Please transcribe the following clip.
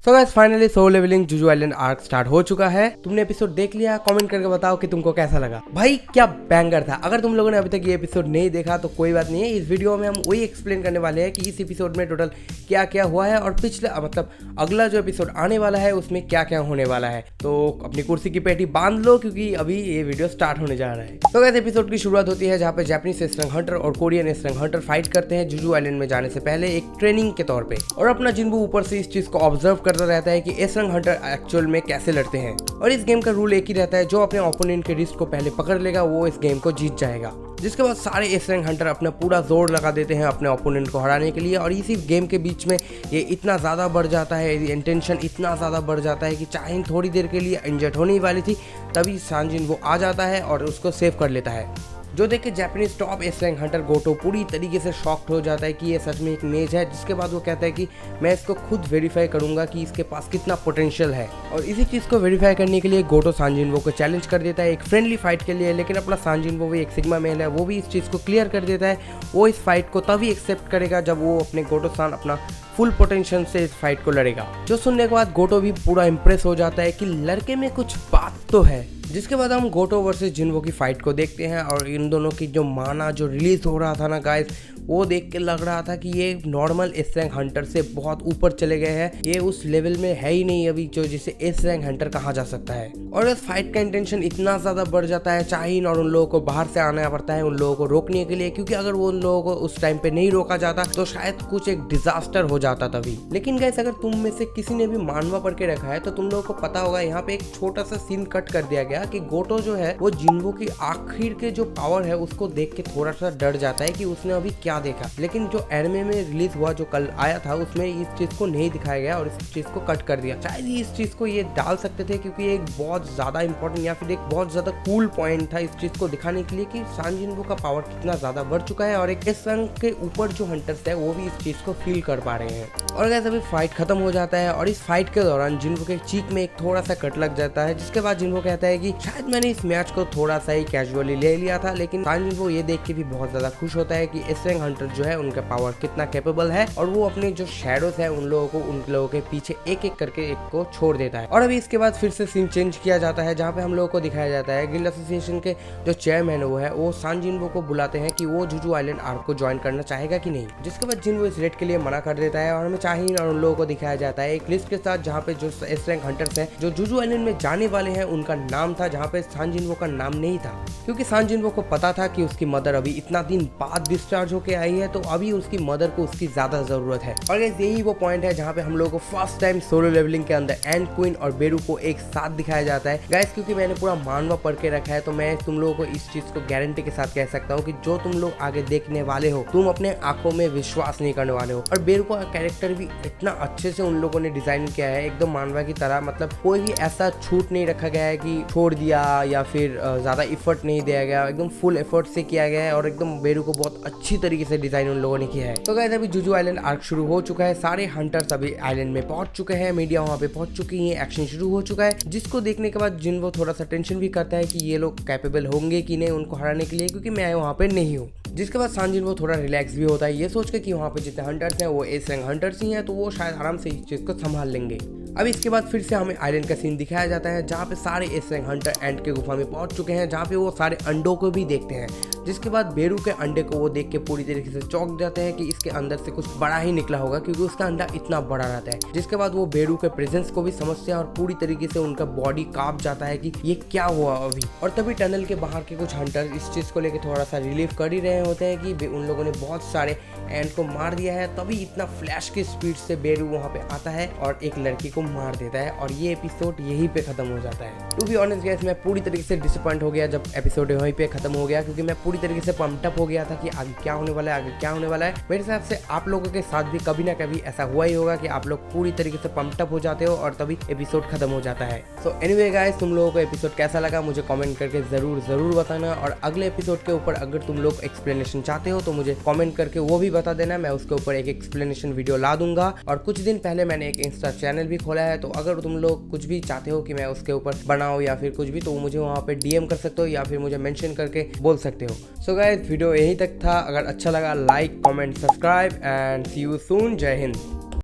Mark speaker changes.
Speaker 1: सो guys finally solo leveling Jeju island arc start हो चुका है। तुमने एपिसोड देख लिया? कमेंट करके बताओ कि तुमको कैसा लगा। भाई क्या बैंगर था। अगर तुम लोगों ने अभी तक ये एपिसोड नहीं देखा तो कोई बात नहीं है, इस वीडियो में हम वही एक्सप्लेन करने वाले हैं कि इस एपिसोड में टोटल क्या क्या हुआ है और पिछले मतलब अगला जो एपिसोड आने वाला है उसमें क्या क्या होने वाला है। तो अपनी कुर्सी की पेटी बांध लो क्योंकि अभी ये वीडियो स्टार्ट होने जा रहा है। तो गाइस एपिसोड की शुरुआत होती है जहाँ पे जापानीज स्ट्रंग हंटर और कोरियन स्ट्रंग हंटर फाइट करते हैं जुजू आइलैंड में जाने से पहले एक ट्रेनिंग के तौर पे, और अपना जिन्बू ऊपर से इस चीज को ऑब्जर्व करता रहता है कि स्ट्रंग हंटर एक्चुअल में कैसे लड़ते हैं। और इस गेम का रूल एक ही रहता है, जो अपने ओपोनेंट के रिस्ट को पहले पकड़ लेगा वो इस गेम को जीत जाएगा। जिसके बाद सारे स्ट्रंग हंटर अपना पूरा जोर लगा देते हैं अपने ओपोनेंट को हराने के लिए। और इसी गेम के बीच में ये इतना ज़्यादा बढ़ जाता है, इंटेंशन इतना ज़्यादा बढ़ जाता है कि चाहे थोड़ी देर के लिए इंजर्ड होने ही वाली थी तभी सांजिन वो आ जाता है और उसको सेव कर लेता है। जो देख के जापानीज टॉप स्ट्रंग हंटर गोटो पूरी तरीके से शॉक्ड हो जाता है कि ये सच में एक मेज है। जिसके बाद वो कहता है कि मैं इसको खुद वेरीफाई करूंगा कि इसके पास कितना पोटेंशियल है। और इसी चीज़ को वेरीफाई करने के लिए गोटो सांजिनवो को चैलेंज कर देता है एक फ्रेंडली फाइट के लिए। लेकिन अपना सांजिनवो भी एक सिग्मा मेल है, वो भी इस चीज़ को क्लियर कर देता है। वो इस फाइट को तभी एक्सेप्ट करेगा जब वो अपने गोटो सान अपना फुल पोटेंशियल से इस फाइट को लड़ेगा। जो सुनने के बाद गोटो भी पूरा इंप्रेस हो जाता है कि लड़के में कुछ बात तो है। जिसके बाद हम गोटो वर्सेस जिन्वो की फाइट को देखते हैं और इन दोनों की जो माना जो रिलीज हो रहा था ना गाइस, वो देख के लग रहा था कि ये नॉर्मल एस रैंक हंटर से बहुत ऊपर चले गए हैं। ये उस लेवल में है ही नहीं अभी जो जिसे एस रैंक हंटर कहा जा सकता है। और इस फाइट का इंटेंशन इतना ज़्यादा बढ़ जाता है, चाहे और उन लोगों को बाहर से आना पड़ता है उन लोगों को रोकने के लिए, क्योंकि अगर वो उन लोगों को उस टाइम पे नहीं रोका जाता तो शायद कुछ एक डिजास्टर हो जाता तभी। लेकिन गाइस अगर तुम में से किसी ने भी मानवा पढ़ के रखा है तो तुम लोगों को पता होगा यहाँ पे एक छोटा सा सीन कट कर दिया गया कि गोटो जो है वो जिन्वो की आखिर के जो पावर है उसको देख के थोड़ा सा डर जाता है कि उसने अभी क्या देखा। लेकिन जो एनिमे में रिलीज हुआ जो कल आया था उसमें इस चीज को नहीं दिखाया गया और इस चीज को कट कर दिया। शायद इस चीज को ये डाल सकते थे क्योंकि एक बहुत ज्यादा इंपॉर्टेंट या फिर एक बहुत ज्यादा कूल पॉइंट था इस चीज को दिखाने के लिए कि सांजिनवो का पावर कितना ज्यादा बढ़ चुका है और एक इस रंग के ऊपर जो हंटर्स है वो भी इस चीज को फील कर पा रहे हैं। और गाइस अभी फाइट खत्म हो जाता है और इस फाइट के दौरान जिन्वो के चीक में एक थोड़ा सा कट लग जाता है। जिसके बाद जिन्वो कहता है कि शायद मैंने इस मैच को थोड़ा सा ही कैजुअली ले लिया था। लेकिन सांजिनवो ये देख के भी बहुत ज्यादा खुश होता है कि एस रैंक हंटर जो है उनका पावर कितना कैपेबल है और वो अपने जो शैडोज है उन लोगों के पीछे एक एक करके एक को छोड़ देता है। और अभी इसके बाद फिर से सीन चेंज किया जाता है जहाँ पे हम लोगों को दिखाया जाता है गिल्ड एसोसिएशन के जो चेयरमैन है वो सांजिनवो को बुलाते हैं कि वो जुजू आइलैंड आर्क को ज्वाइन करना चाहेगा कि नहीं। जिसके बाद जिन्वो इस रेड के लिए मना कर देता है और हमें चाहिए और उन लोगों को दिखाया जाता है एक लिस्ट के साथ जहाँ पे जो एस रैंक हंटर्स हैं जो जुजू आइलैंड में जाने वाले हैं उनका नाम था, जहाँ पे सांजिनवो का नाम नहीं था क्योंकि सांजिनवो को पता था कि उसकी मदर अभी इतना दिन बाद डिस्चार्ज होके आई है तो अभी उसकी मदर को उसकी ज्यादा जरूरत है। और यही वो पॉइंट है जहाँ पे हम लोगों को फर्स्ट टाइम सोलो लेवलिंग के अंदर एंड क्वीन और बेरू को एक साथ दिखाया जाता है। गाइस क्योंकि मैंने पूरा मानवा पढ़ के रखा है तो मैं तुम लोगों को इस चीज को गारंटी के साथ कह सकता हूँ कि जो तुम लोग आगे देखने वाले हो तुम अपने आंखों में विश्वास नहीं करने वाले हो। और बेरू का कैरेक्टर भी इतना अच्छे से उन लोगों ने डिजाइन किया है एकदम मानवा की तरह, मतलब कोई भी ऐसा छूट नहीं रखा गया है कि छोड़ दिया या फिर ज्यादा एफर्ट नहीं दिया गया, एकदम फुल एफर्ट से किया गया है और एकदम बेरू को बहुत अच्छी तरीके से डिजाइन उन लोगों ने किया है। तो गाइस अभी जुजू आइलैंड आर्क शुरू हो चुका है, सारे हंटर्स अभी आइलैंड में पहुंच चुके हैं, मीडिया वहां पे पहुंच चुकी है, एक्शन शुरू हो चुका है। जिसको देखने के बाद जिन्वो थोड़ा सा टेंशन भी करता है कि ये लोग कैपेबल होंगे कि नहीं उनको हराने के लिए, क्योंकि मैं वहां पे नहीं हूँ। जिसके बाद सांजिनवो थोड़ा रिलैक्स भी होता है ये सोच के कि वहाँ पे जितने हंटर्स हैं वो एस रैंक हंटर्स ही हैं तो वो शायद आराम से इस चीज़ को संभाल लेंगे। अब इसके बाद फिर से हमें आइलैंड का सीन दिखाया जाता है जहाँ पे सारे एस रैंक हंटर एंड के गुफा में पहुंच चुके हैं, जहाँ पे वो सारे अंडों को भी देखते हैं। जिसके बाद बेरू के अंडे को वो देख के पूरी तरीके से चौंक जाते हैं कि इसके अंदर से कुछ बड़ा ही निकला होगा क्योंकि उसका अंडा इतना बड़ा रहता है। जिसके बाद वो बेरू के प्रेजेंस को भी समझते हैं और पूरी तरीके से उनका बॉडी कांप जाता है कि ये क्या हुआ अभी। और तभी टनल के बाहर के कुछ हंटर इस चीज को लेकर थोड़ा सा रिलीफ कर ही रहे होते हैं कि उन लोगों ने बहुत सारे एंड को मार दिया है। तभी इतना फ्लैश की स्पीड से बेरू वहाँ पे आता है और एक लड़की को मार देता है और ये एपिसोड यहीं पे खत्म हो जाता है। टू बी ऑनेस्ट गाइस मैं पूरी तरीके से डिसअपॉइंट हो गया जब एपिसोड वहीं पे खत्म हो गया, क्योंकि मैं पूरी तरीके से पंप्ड अप हो गया था कि आगे क्या होने वाला है, आगे क्या होने वाला है। मेरे हिसाब से आप लोगों के साथ भी कभी ना कभी ऐसा हुआ ही होगा कि आप लोग पूरी तरीके से पंप्ड अप हो जाते हो और तभी एपिसोड खत्म हो जाता है। सो एनीवे गाइस तुम लोगों को एपिसोड कैसा लगा मुझे कमेंट करके जरूर बताना। और अगले एपिसोड के ऊपर अगर तुम लोग एक्सप्लेनेशन चाहते हो तो मुझे कमेंट करके वो भी बता देना, मैं उसके ऊपर एक एक्सप्लेनेशन वीडियो ला दूंगा। और कुछ दिन पहले मैंने एक इंस्टा चैनल भी खोला है, तो अगर तुम लोग कुछ भी चाहते हो कि मैं उसके ऊपर बनाऊं या फिर कुछ भी, तो मुझे वहाँ पे डीएम कर सकते हो या फिर मुझे मेंशन करके बोल सकते हो। सो गाइस वीडियो यहीं तक था, अगर अच्छा लगा like comment subscribe and see you soon. जय हिंद।